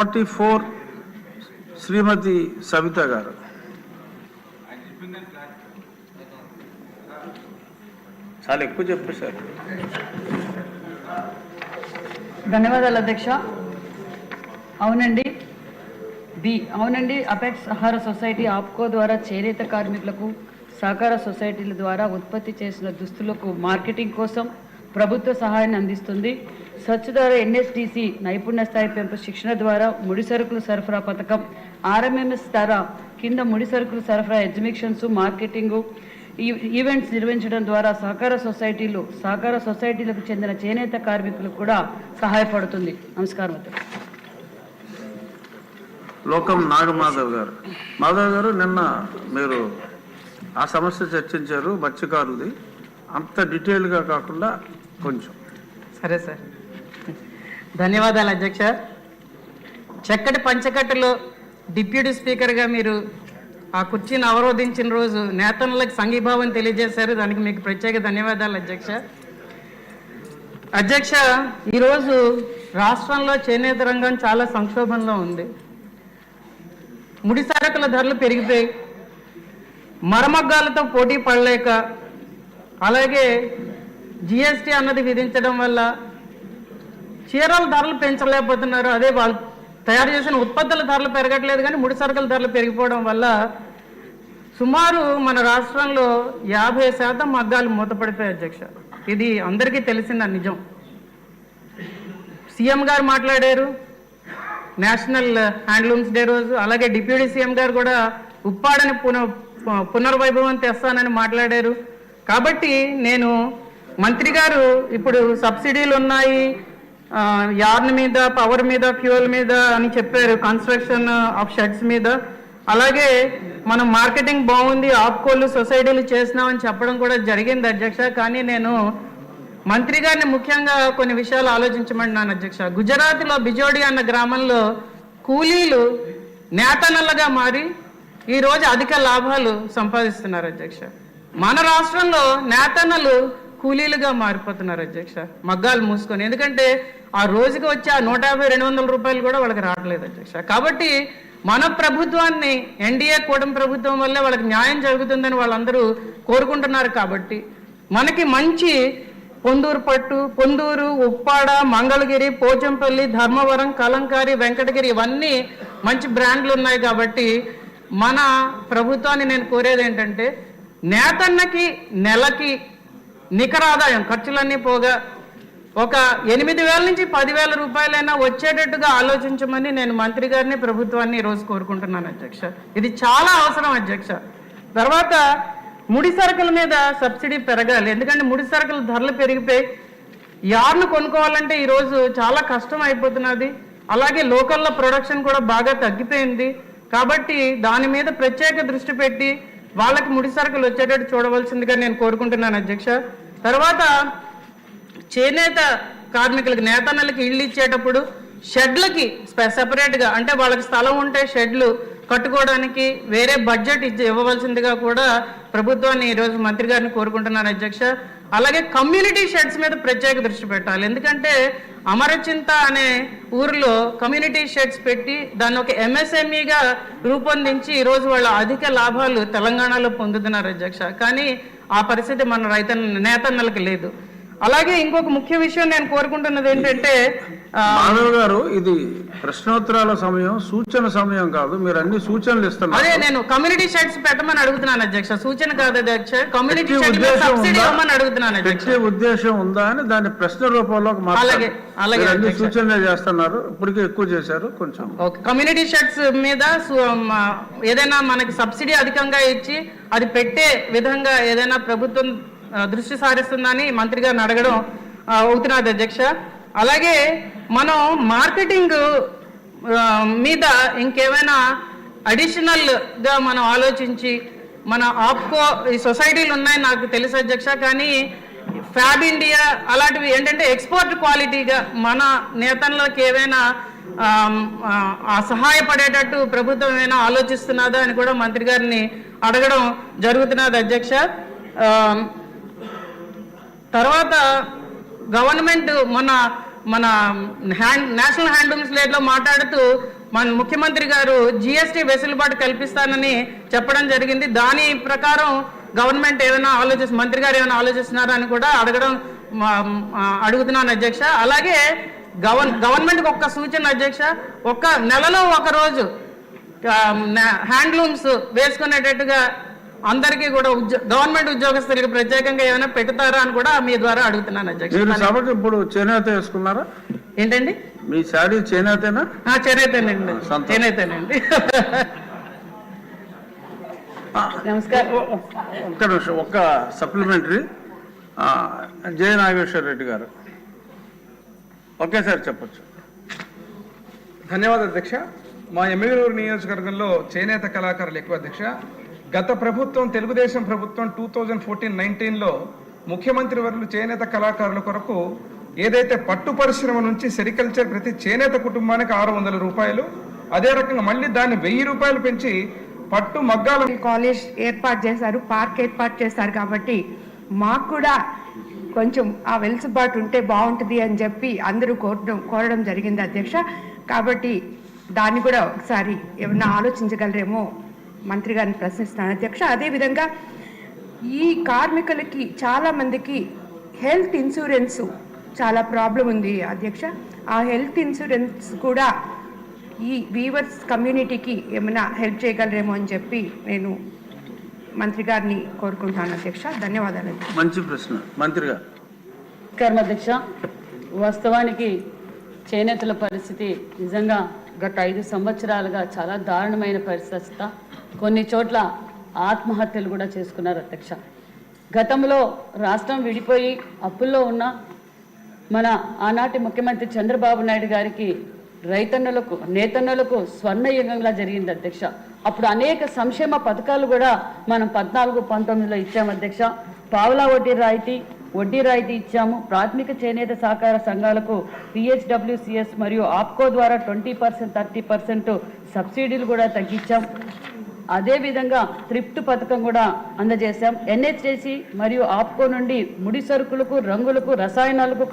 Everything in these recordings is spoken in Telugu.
44 శ్రీమతి సవిత గారు. చాలా ఎక్కువ చెప్పేశారు. ధన్యవాదాలు అధ్యక్ష. అవునండి అపెక్స్ ఆహార సొసైటీ ఆప్కో ద్వారా చేనేత కార్మికులకు సహకార సొసైటీల ద్వారా ఉత్పత్తి చేసిన దుస్తులకు మార్కెటింగ్ కోసం ప్రభుత్వ సహాయాన్ని అందిస్తుంది. స్వచ్ఛ ద్వారా ఎన్ఎస్డిసి నైపుణ్య స్థాయి పెంపు శిక్షణ ద్వారా ముడి సరుకుల సరఫరా పథకం, ఆర్ఎంఎంఎస్ ద్వారా కింద ముడి సరుకుల సరఫరా ఎగ్జిబిషన్స్, మార్కెటింగు, ఈవెంట్స్ నిర్వహించడం ద్వారా సహకార సొసైటీలకు చెందిన చేనేత కార్మికులకు కూడా సహాయపడుతుంది. నమస్కారం. లోకం నాగమాధవ్ గారు. మాధవ్ గారు, నిన్న మీరు ఆ సమస్య చర్చించారు, మత్స్యకారులది. అంత డీటెయిల్గా కాకుండా కొంచెం. సరే సార్, ధన్యవాదాలు అధ్యక్ష. చక్కటి పంచకట్టులో డిప్యూటీ స్పీకర్గా మీరు ఆ కుర్చీని అవరోధించిన రోజు నేతలకు సంఘీభావం తెలియజేశారు. దానికి మీకు ప్రత్యేక ధన్యవాదాలు అధ్యక్ష. అధ్యక్ష, ఈరోజు రాష్ట్రంలో చేనేత రంగం చాలా సంక్షోభంలో ఉంది. ముడి సరుకుల ధరలు పెరిగిపోయి మరమగ్గాలతో పోటీ పడలేక, అలాగే జిఎస్టీ అన్నది విధించడం వల్ల చీరల ధరలు పెంచలేకపోతున్నారు. అదే వాళ్ళు తయారు చేసిన ఉత్పత్తుల ధరలు పెరగట్లేదు, కానీ ముడి సరుకుల ధరలు పెరిగిపోవడం వల్ల సుమారు మన రాష్ట్రంలో 50% మగ్గాలు మూతపడిపోయాయి అధ్యక్ష. ఇది అందరికీ తెలిసిన నిజం. సీఎం గారు మాట్లాడారు నేషనల్ హ్యాండ్లూమ్స్ డే రోజు. అలాగే డిప్యూటీ సీఎం గారు కూడా ఉప్పాడని పునర్వైభవం తెస్తానని మాట్లాడారు. కాబట్టి నేను మంత్రి గారు ఇప్పుడు సబ్సిడీలు ఉన్నాయి యార్న్ మీద, పవర్ మీద, ఫ్యూయల్ మీద అని చెప్పారు, కన్స్ట్రక్షన్ ఆఫ్ షెడ్స్ మీద. అలాగే మనం మార్కెటింగ్ బాగుంది, ఆప్కోలు సొసైటీలు చేసినామని చెప్పడం కూడా జరిగింది అధ్యక్ష. కానీ నేను మంత్రి గారిని ముఖ్యంగా కొన్ని విషయాలు ఆలోచించమన్నాను అధ్యక్ష. గుజరాత్లో బిజోడి అన్న గ్రామంలో కూలీలు నేతన్నలుగా మారి ఈరోజు అధిక లాభాలు సంపాదిస్తున్నారు అధ్యక్ష. మన రాష్ట్రంలో నేతన్నలు కూలీలుగా మారిపోతున్నారు అధ్యక్ష, మగ్గాలు మూసుకొని. ఎందుకంటే ఆ రోజుకి వచ్చి ఆ 150-200 రూపాయలు కూడా వాళ్ళకి రావట్లేదు అధ్యక్ష. కాబట్టి మన ప్రభుత్వాన్ని, ఎన్డీఏ కూటమి ప్రభుత్వం వల్లే వాళ్ళకి న్యాయం జరుగుతుందని వాళ్ళందరూ కోరుకుంటున్నారు. కాబట్టి మనకి మంచి పొందూరు పట్టు, పొందూరు, ఉప్పాడ, మంగళగిరి, పోచంపల్లి, ధర్మవరం, కలంకారి, వెంకటగిరి ఇవన్నీ మంచి బ్రాండ్లు ఉన్నాయి. కాబట్టి మన ప్రభుత్వాన్ని నేను కోరేది ఏంటంటే, నేతన్నకి నెలకి నికర ఆదాయం ఖర్చులన్నీ పోగా ఒక 8,000 నుంచి 10,000 రూపాయలైనా వచ్చేటట్టుగా ఆలోచించమని నేను మంత్రి గారిని, ప్రభుత్వాన్ని ఈరోజు కోరుకుంటున్నాను అధ్యక్ష. ఇది చాలా అవసరం అధ్యక్ష. తర్వాత ముడి సరుకుల మీద సబ్సిడీ పెరగాలి. ఎందుకంటే ముడి సరుకుల ధరలు పెరిగిపోయి యార్ను కొనుక్కోవాలంటే ఈరోజు చాలా కష్టం అయిపోతున్నది. అలాగే లోకల్లో ప్రొడక్షన్ కూడా బాగా తగ్గిపోయింది. కాబట్టి దాని మీద ప్రత్యేక దృష్టి పెట్టి వాళ్ళకి ముడి సరుకులు వచ్చేటట్టు చూడవలసిందిగా నేను కోరుకుంటున్నాను అధ్యక్ష. తర్వాత చేనేత కార్మికులకి, నేతన్నలకి ఇళ్ళు ఇచ్చేటప్పుడు షెడ్లకి సెపరేట్గా, అంటే వాళ్ళకి స్థలం ఉంటే షెడ్లు కట్టుకోవడానికి వేరే బడ్జెట్ ఇవ్వవలసిందిగా కూడా ప్రభుత్వాన్ని ఈరోజు మంత్రి గారిని కోరుకుంటున్నాను అధ్యక్ష. అలాగే కమ్యూనిటీ షెడ్స్ మీద ప్రత్యేక దృష్టి పెట్టాలి. ఎందుకంటే అమరచింత అనే ఊరిలో కమ్యూనిటీ షెడ్స్ పెట్టి దాన్ని ఒక ఎంఎస్ఎంఈగా రూపొందించి ఈరోజు వాళ్ళ అధిక లాభాలు తెలంగాణలో పొందుతున్నారు అధ్యక్ష. కానీ ఆ పరిస్థితి మన నేతన్నలకు లేదు. అలాగే ఇంకొక ముఖ్య విషయం నేను కోరుకుంటున్నది ఏంటంటే, మాధవ్ గారు, ఇది ప్రశ్నోత్తరాల సమయం, సూచన సమయం కాదు. మీరు అన్ని సూచనలు ఇస్తున్నారు. అదే నేను కమ్యూనిటీ షెడ్స్ పెట్టమని అడుగుతున్నాను అధ్యక్ష, సూచన కాదు అధ్యక్ష. కమ్యూనిటీ సబ్సిడీ ఇవ్వమని అడుగుతున్నాను అధ్యక్ష. పెట్టే ఉద్దేశం ఉందా అని దాన్ని ప్రశ్న రూపంలో అన్ని సూచనలు చేస్తున్నారు. ఇప్పటికే ఎక్కువ చేశారు కొంచెం. కమ్యూనిటీ షెడ్స్ మీద ఏదైనా మనకి సబ్సిడీ అధికంగా ఇచ్చి అది పెట్టే విధంగా ఏదైనా ప్రభుత్వం దృష్టి సారిస్తుందని మంత్రి గారిని అడగడం అవుతున్నది అధ్యక్ష. అలాగే మనం మార్కెటింగ్ మీద ఇంకేమైనా అడిషనల్గా మనం ఆలోచించి, మన ఆప్కో ఈ సొసైటీలు ఉన్నాయి నాకు తెలుసు అధ్యక్ష, కానీ ఫ్యాబ్ ఇండియా అలాంటివి ఏంటంటే ఎక్స్పోర్ట్ క్వాలిటీగా మన నేతలకు ఏవైనా సహాయపడేటట్టు ప్రభుత్వం ఏమైనా ఆలోచిస్తున్నదా అని కూడా మంత్రి గారిని అడగడం జరుగుతున్నది అధ్యక్ష. తర్వాత గవర్నమెంట్ మొన్న మన నేషనల్ హ్యాండ్లూమ్స్ డేలో మాట్లాడుతూ మన ముఖ్యమంత్రి గారు జిఎస్టీ వెసులుబాటు కల్పిస్తానని చెప్పడం జరిగింది. దాని ప్రకారం గవర్నమెంట్ ఏమైనా మంత్రి గారు ఏమైనా ఆలోచిస్తున్నారా అని కూడా అడుగుతున్నాను అధ్యక్ష. అలాగే గవర్నమెంట్కి ఒక్క సూచన అధ్యక్ష, ఒక్క నెలలో ఒక రోజు హ్యాండ్లూమ్స్ వేసుకునేటట్టుగా అందరికీ కూడా గవర్నమెంట్ ఉద్యోగస్తులకి ప్రత్యేకంగా ఏమైనా పెడతారా అని కూడా మీ ద్వారా అడుగుతున్నాను అధ్యక్ష. ఇప్పుడు చేనేత వేసుకున్నారా? ఏంటండి మీ శాడీ చేనేతేనా? చేనేతేనండి, చేనేతేనండి. నమస్కారం. ఒక్క నిమిషం, ఒక్క సప్లిమెంటరీ. జయ నాగేశ్వర రెడ్డి గారు ఒకేసారి చెప్పచ్చు. ధన్యవాదాలు అధ్యక్ష. మా ఎమ్మిగనూరు నియోజకవర్గంలో చేనేత కళాకారులు ఎక్కువ అధ్యక్ష. గత ప్రభుత్వం, తెలుగుదేశం ప్రభుత్వం 2014-19లో ముఖ్యమంత్రి వర్యులు చేనేత కళాకారుల కొరకు ఏదైతే పట్టు పరిశ్రమ నుంచి సెరికల్చర్ ప్రతి చేనేత కుటుంబానికి 600 రూపాయలు, అదే రకంగా మళ్ళీ దాన్ని 1000 రూపాయలు పెంచి పట్టు మగ్గాల కాలేజ్ ఏర్పాటు చేశారు, పార్క్ ఏర్పాటు చేశారు. కాబట్టి మాకు కూడా కొంచెం ఆ వెలుసుబాటు ఉంటే బాగుంటుంది అని చెప్పి అందరూ కోరడం జరిగింది అధ్యక్ష. కాబట్టి దాన్ని కూడా ఒకసారి ఏమన్నా ఆలోచించగలరేమో మంత్రి గారిని ప్రశ్నిస్తున్నాను అధ్యక్ష. అదేవిధంగా ఈ కార్మికులకి చాలామందికి హెల్త్ ఇన్సూరెన్స్ చాలా ప్రాబ్లం ఉంది అధ్యక్ష. ఆ హెల్త్ ఇన్సూరెన్స్ కూడా ఈ వీవర్స్ కమ్యూనిటీకి ఏమైనా హెల్ప్ చేయగలరేమో అని చెప్పి నేను మంత్రి గారిని కోరుకుంటాను అధ్యక్ష. ధన్యవాదాలు. మంచి ప్రశ్న మంత్రి గారు. అధ్యక్ష, వాస్తవానికి చేనేతల పరిస్థితి నిజంగా గత 5 సంవత్సరాలుగా చాలా దారుణమైన పరిస్థితి. కొన్ని చోట్ల ఆత్మహత్యలు కూడా చేసుకున్నారు అధ్యక్ష. గతంలో రాష్ట్రం విడిపోయి అప్పుల్లో ఉన్న మన ఆనాటి ముఖ్యమంత్రి చంద్రబాబు నాయుడు గారికి రైతన్నలకు, నేతన్నలకు స్వర్ణయుగంలా జరిగింది అధ్యక్ష. అప్పుడు అనేక సంక్షేమ పథకాలు కూడా మనం 14-19లో ఇచ్చాము అధ్యక్ష. పావలా వడ్డీ రాయితీ ఇచ్చాము. ప్రాథమిక చేనేత సహకార సంఘాలకు PHWCS మరియు ఆప్కో ద్వారా 20%, 30% సబ్సిడీలు కూడా తగ్గించాం. అదేవిధంగా థ్రిఫ్ట్ పథకం కూడా అందజేశాం. NHDC మరియు ఆప్కో నుండి ముడి సరుకులకు, రంగులకు, రసాయనాలకు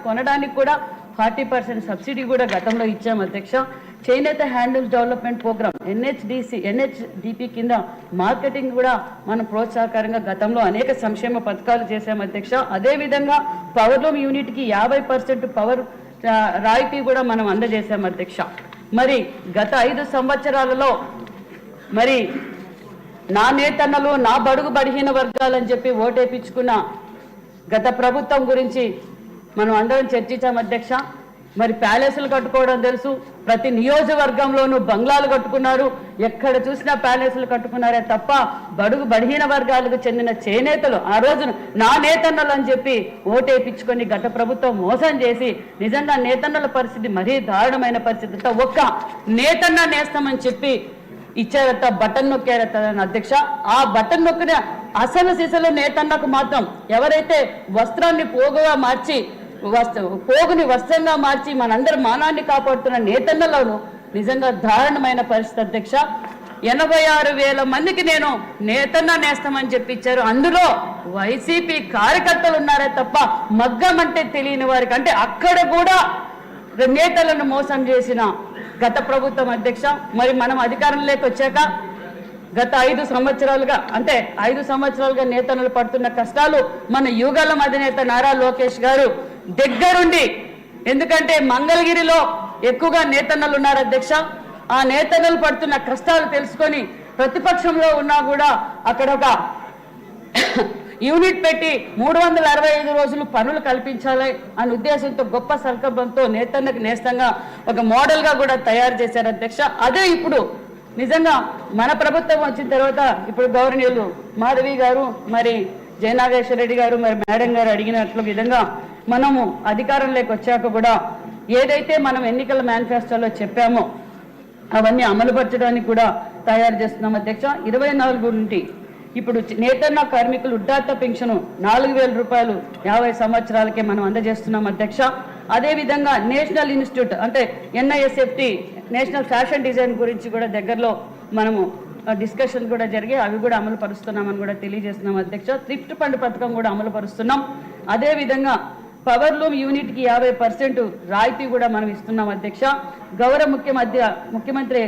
కొనడానికి కూడా 40% సబ్సిడీ కూడా గతంలో ఇచ్చాం అధ్యక్ష. చేనేత హ్యాండ్లూమ్స్ డెవలప్మెంట్ ప్రోగ్రామ్ NHDP కింద మార్కెటింగ్ కూడా మనం ప్రోత్సాహకరంగా గతంలో అనేక సంక్షేమ పథకాలు చేశాం అధ్యక్ష. అదేవిధంగా పవర్లూమ్ యూనిట్కి 50% పవర్ రాయితీ కూడా మనం అందజేశాం అధ్యక్ష. మరి గత 5 సంవత్సరాలలో మరి నా నేతన్నలు, నా బడుగు బడిహీన వర్గాలని చెప్పి ఓటేపించుకున్న గత ప్రభుత్వం గురించి మనం అందరం చర్చించాం అధ్యక్ష. మరి ప్యాలెస్లు కట్టుకోవడం తెలుసు, ప్రతి నియోజకవర్గంలోనూ బంగ్లాలు కట్టుకున్నారు, ఎక్కడ చూసినా ప్యాలెస్లు కట్టుకున్నారే తప్ప బడుగు బడిహీన వర్గాలకు చెందిన చేనేతలు ఆ రోజు నా నేతన్నలు అని చెప్పి ఓటేపించుకొని గత ప్రభుత్వం మోసం చేసి నిజంగా నేతన్నల పరిస్థితి మరీ దారుణమైన పరిస్థితి. ఒక్క నేతన్న నేస్తామని చెప్పి ఇచ్చారట, బటన్ నొక్కారట అధ్యక్ష. ఆ బటన్ నొక్కిన అసలు సిసలు నేతన్నకు మాత్రం ఎవరైతే వస్త్రాన్ని పోగుని వస్త్రంగా మార్చి మనందరి మానాన్ని కాపాడుతున్న నేతన్నలను నిజంగా దారుణమైన పరిస్థితి అధ్యక్ష. 86,000 మందికి నేను నేస్తామని చెప్పించారు. అందులో వైసీపీ కార్యకర్తలు ఉన్నారే తప్ప మగ్గం అంటే తెలియని వారికి, అంటే అక్కడ కూడా నేతలను మోసం చేసిన గత ప్రభుత్వం అధ్యక్ష. మరి మనం అధికారంలోకి వచ్చాక గత 5 సంవత్సరాలుగా, అంటే 5 సంవత్సరాలుగా నేతలు పడుతున్న కష్టాలు మన యుగళం అధినేత నారా లోకేష్ గారు దగ్గరుండి, ఎందుకంటే మంగళగిరిలో ఎక్కువగా నేతన్నలు ఉన్నారు అధ్యక్ష. ఆ నేతన్నలు పడుతున్న కష్టాలు తెలుసుకొని ప్రతిపక్షంలో ఉన్నా కూడా అక్కడ ఒక యూనిట్ పెట్టి 365 రోజులు పనులు కల్పించాలి అనే ఉద్దేశంతో, గొప్ప సంకల్పంతో నేతన్నకు నేస్తంగా ఒక మోడల్గా కూడా తయారు చేశారు అధ్యక్ష. అదే ఇప్పుడు నిజంగా మన ప్రభుత్వం వచ్చిన తర్వాత ఇప్పుడు గౌరవనీయులు మాధవి గారు, మరి జయనాగేశ్వర రెడ్డి గారు, మరి మేడం గారు అడిగినట్లు విధంగా మనము అధికారంలోకి వచ్చాక కూడా ఏదైతే మనం ఎన్నికల మేనిఫెస్టోలో చెప్పామో అవన్నీ అమలుపరచడానికి కూడా తయారు చేస్తున్నాం అధ్యక్ష. 24 నుండి ఇప్పుడు నేతన్న కార్మికులు వృద్ధాప్య పెన్షన్ 4,000 రూపాయలు 50 సంవత్సరాలకే మనం అందజేస్తున్నాం అధ్యక్ష. అదేవిధంగా నేషనల్ ఇన్స్టిట్యూట్, అంటే NISFT, నేషనల్ ఫ్యాషన్ డిజైన్ గురించి కూడా దగ్గరలో మనము డిస్కషన్ కూడా జరిగి అవి కూడా అమలు పరుస్తున్నామని కూడా తెలియజేస్తున్నాం అధ్యక్ష. థ్రిఫ్ట్ ఫండ్ పథకం కూడా అమలు పరుస్తున్నాం. అదేవిధంగా పవర్ లూమ్ యూనిట్కి 50% రాయితీ కూడా మనం ఇస్తున్నాం అధ్యక్ష. గౌరవ ముఖ్యమంత్రి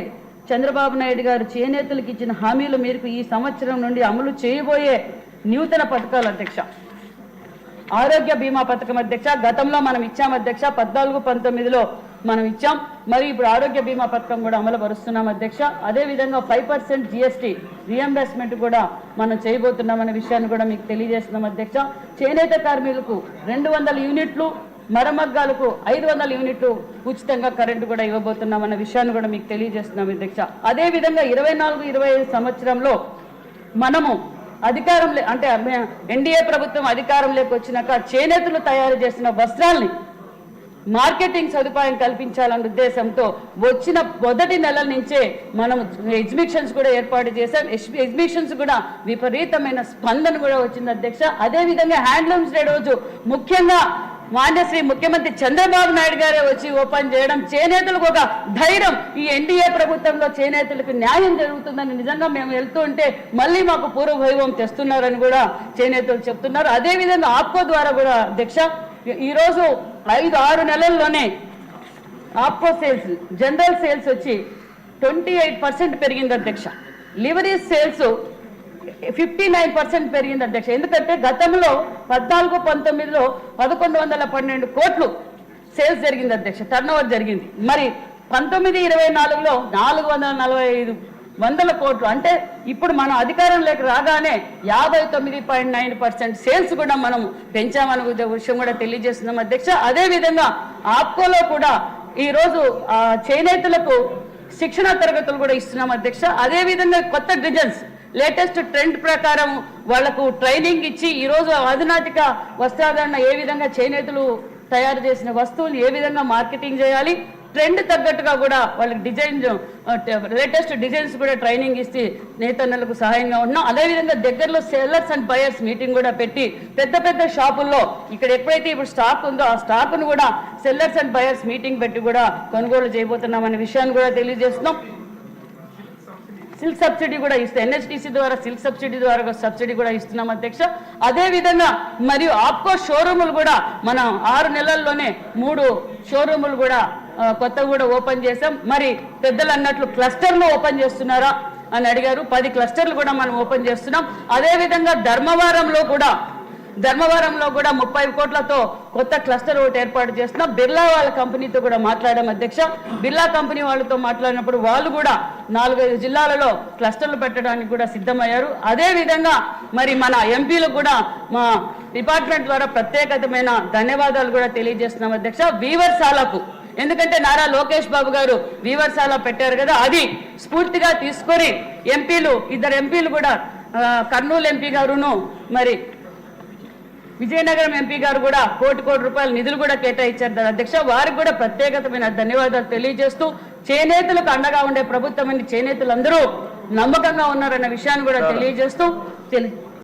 చంద్రబాబు నాయుడు గారు చేనేతలకు ఇచ్చిన హామీల మేరకు ఈ సంవత్సరం నుండి అమలు చేయబోయే నూతన పథకాలు అధ్యక్ష. ఆరోగ్య బీమా పథకం అధ్యక్ష, గతంలో మనం ఇచ్చాం అధ్యక్ష, 14-19లో మనం ఇచ్చాం. మరి ఇప్పుడు ఆరోగ్య బీమా పథకం కూడా అమలు పరుస్తున్నాం అధ్యక్ష. అదేవిధంగా 5% GST రియంబర్స్మెంట్ కూడా మనం చేయబోతున్నామనే విషయాన్ని కూడా మీకు తెలియజేస్తున్నాం అధ్యక్ష. చేనేత కార్మికులకు 200 యూనిట్లు, మరమగ్గాలకు 500 యూనిట్లు ఉచితంగా కరెంటు కూడా ఇవ్వబోతున్నామన్న విషయాన్ని కూడా మీకు తెలియజేస్తున్నాం అధ్యక్ష. అదేవిధంగా 24-25 సంవత్సరంలో మనము అధికారంలో అంటే ఎన్డీఏ ప్రభుత్వం అధికారంలోకి వచ్చినాక చేనేతలు తయారు చేసిన వస్త్రాల్ని మార్కెటింగ్ సదుపాయం కల్పించాలన్న ఉద్దేశంతో వచ్చిన మొదటి నెలల నుంచే మనం ఎగ్జిబిషన్స్ కూడా ఏర్పాటు చేశాం. ఎగ్జిబిషన్స్ కూడా విపరీతమైన స్పందన కూడా వచ్చింది అధ్యక్ష. అదేవిధంగా హ్యాండ్లూమ్స్ డే రోజు ముఖ్యంగా మాన్యశ్రీ ముఖ్యమంత్రి చంద్రబాబు నాయుడు గారే వచ్చి ఓపెన్ చేయడం చేనేతలకు ఒక ధైర్యం. ఈ ఎన్డీఏ ప్రభుత్వంలో చేనేతలకు న్యాయం జరుగుతుందని నిజంగా మేము వెళ్తూ ఉంటే మళ్ళీ మాకు పూర్వ వైభవం తెస్తున్నారని కూడా చేనేతలు చెప్తున్నారు. అదేవిధంగా ఆప్కో ద్వారా కూడా అధ్యక్ష ఈరోజు 5-6 నెలల్లోనే ఆప్కో సేల్స్ జనరల్ సేల్స్ వచ్చి 28% పెరిగింది అధ్యక్ష. లివరీస్ సేల్స్ 59% పెరిగింది అధ్యక్ష. ఎందుకంటే గతంలో 14-19లో 1112 కోట్లు సేల్స్ జరిగింది అధ్యక్ష, టర్న్ ఓవర్ జరిగింది. మరి 19-24లో 445 కోట్లు. అంటే ఇప్పుడు మనం అధికారంలోకి రాగానే 59.9% సేల్స్ కూడా మనం పెంచామనే విషయం కూడా తెలియజేస్తున్నాం అధ్యక్ష. అదేవిధంగా ఆప్కోలో కూడా ఈరోజు చేనేతలకు శిక్షణ తరగతులు కూడా ఇస్తున్నాం అధ్యక్ష. అదేవిధంగా కొత్త డిజైన్స్ లేటెస్ట్ ట్రెండ్ ప్రకారం వాళ్లకు ట్రైనింగ్ ఇచ్చి ఈరోజు ఆధునాతిక వస్త్రాధరణ ఏ విధంగా చేనేతలు తయారు చేసిన వస్తువులు ఏ విధంగా మార్కెటింగ్ చేయాలి, ట్రెండ్ తగ్గట్టుగా కూడా వాళ్ళకి డిజైన్ లేటెస్ట్ డిజైన్స్ కూడా ట్రైనింగ్ ఇస్తే నేతన్నలకు సహాయంగా ఉన్నాం. అదేవిధంగా దగ్గరలో సెల్లర్స్ అండ్ బయర్స్ మీటింగ్ కూడా పెట్టి పెద్ద షాపుల్లో ఇక్కడ ఎప్పుడైతే ఇప్పుడు స్టాక్ ఉందో ఆ స్టాక్ను కూడా సెల్లర్స్ అండ్ బయర్స్ మీటింగ్ పెట్టి కూడా కొనుగోలు చేయబోతున్నాం అనే విషయాన్ని కూడా తెలియజేస్తున్నాం. సిల్క్ సబ్సిడీ కూడా ఇస్తాం, NHTC ద్వారా సిల్క్ సబ్సిడీ ద్వారా సబ్సిడీ కూడా ఇస్తున్నాం అధ్యక్ష. అదేవిధంగా మరియు ఆప్కో షోరూములు కూడా మనం 6 నెలల్లోనే 3 షోరూములు కూడా కొత్తగా కూడా ఓపెన్ చేసాం. మరి పెద్దలు అన్నట్లు క్లస్టర్లు ఓపెన్ చేస్తున్నారా అని అడిగారు. 10 క్లస్టర్లు కూడా మనం ఓపెన్ చేస్తున్నాం. అదేవిధంగా ధర్మవరంలో కూడా 30 కోట్లతో కొత్త క్లస్టర్ ఒకటి ఏర్పాటు చేస్తున్నాం. బిర్లా వాళ్ళ కంపెనీతో కూడా మాట్లాడాం అధ్యక్ష. బిర్లా కంపెనీ వాళ్ళతో మాట్లాడినప్పుడు వాళ్ళు కూడా 4-5 జిల్లాలలో క్లస్టర్లు పెట్టడానికి కూడా సిద్ధమయ్యారు. అదేవిధంగా మరి మన ఎంపీలకు కూడా మా డిపార్ట్మెంట్ ద్వారా ప్రత్యేకమైన ధన్యవాదాలు కూడా తెలియజేస్తున్నాం అధ్యక్ష. వీవర్శాలకు ఎందుకంటే నారా లోకేష్ బాబు గారు వీవర్శాల పెట్టారు కదా, అది స్ఫూర్తిగా తీసుకొని ఇద్దరు ఎంపీలు కూడా కర్నూలు ఎంపీ గారును మరి విజయనగరం ఎంపీ గారు కూడా కోటి రూపాయల నిధులు కూడా కేటాయించారు అధ్యక్ష. వారికి కూడా ప్రత్యేకమైన ధన్యవాదాలు తెలియజేస్తూ చేనేతలకు అండగా ఉండే ప్రభుత్వం చేనేతలందరూ నమ్మకంగా ఉన్నారన్న విషయాన్ని కూడా తెలియజేస్తూ